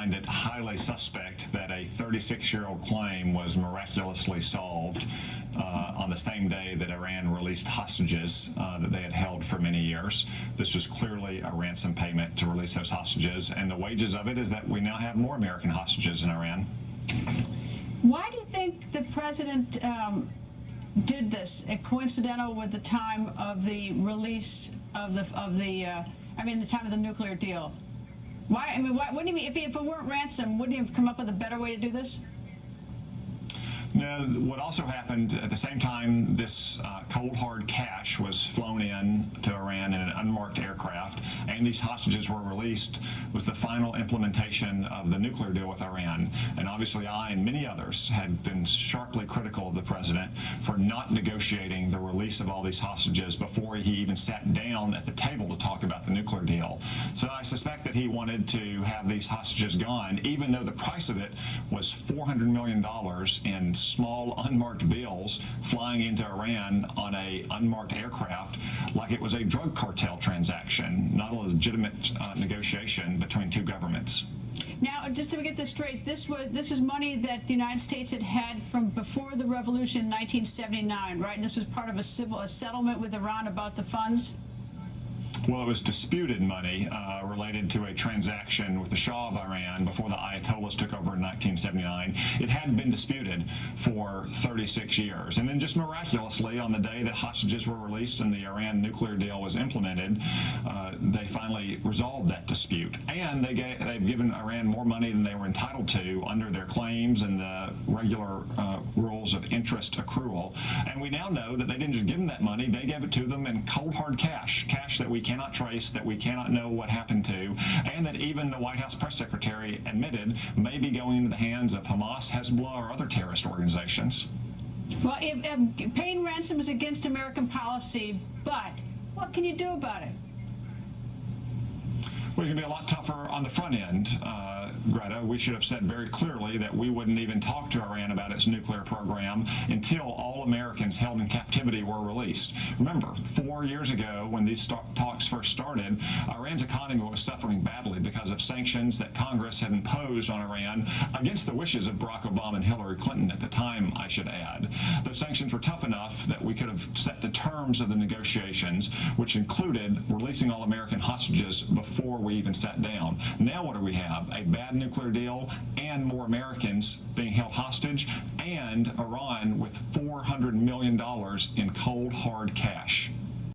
find it highly suspect that a 36-year-old claim was miraculously solved on the same day that Iran released hostages that they had held for many years. This was clearly a ransom payment to release those hostages, and the wages of it is that we now have more American hostages in Iran. Why do you think the president did this, coincidental with the time of the release of the time of the nuclear deal? Why? I mean, why, wouldn't he, if it weren't ransom, wouldn't he have come up with a better way to do this? No, what also happened at the same time this cold hard cash was flown in to Iran in an unmarked aircraft and these hostages were released was the final implementation of the nuclear deal with Iran. And obviously I and many others had been sharply critical of the president for not negotiating the release of all these hostages before he even sat down at the table to talk about the nuclear deal. So I suspect that he wanted to have these hostages gone, even though the price of it was $400 million in small unmarked bills flying into Iran on a unmarked aircraft like it was a drug cartel transaction, not a legitimate negotiation between two governments. Now, just to get this straight, this was money that the United States had from before the revolution in 1979, right? And this was part of a settlement with Iran about the funds? Well, it was disputed money related to a transaction with the Shah of Iran before the Ayatollahs took over in 1979. It hadn't been disputed for 36 years. And then just miraculously, on the day that hostages were released and the Iran nuclear deal was implemented, they finally resolved that dispute. And they've given Iran more money than they were entitled to under their claims and the regular rules of interest accrual. And we now know that they didn't just give them that money, they gave it to them in cold hard cash, cash that we cannot trace, that we cannot know what happened to, and that even the White House press secretary admitted may be going into the hands of Hamas, Hezbollah, or other terrorist organizations. Well, paying ransom is against American policy, but what can you do about it? Well, it can be a lot tougher on the front end, Greta. We should have said very clearly that we wouldn't even talk to Iran about its nuclear program until all Americans held in captivity were released. Remember, 4 years ago when these talks first started, Iran's economy was suffering badly because of sanctions that Congress had imposed on Iran against the wishes of Barack Obama and Hillary Clinton at the time, I should add. Those sanctions were tough enough that we could have set the terms of the negotiations, which included releasing all American hostages before we even sat down. Now what do we have? A bad nuclear deal and more Americans being held hostage, and Iran with $400 million in cold hard cash.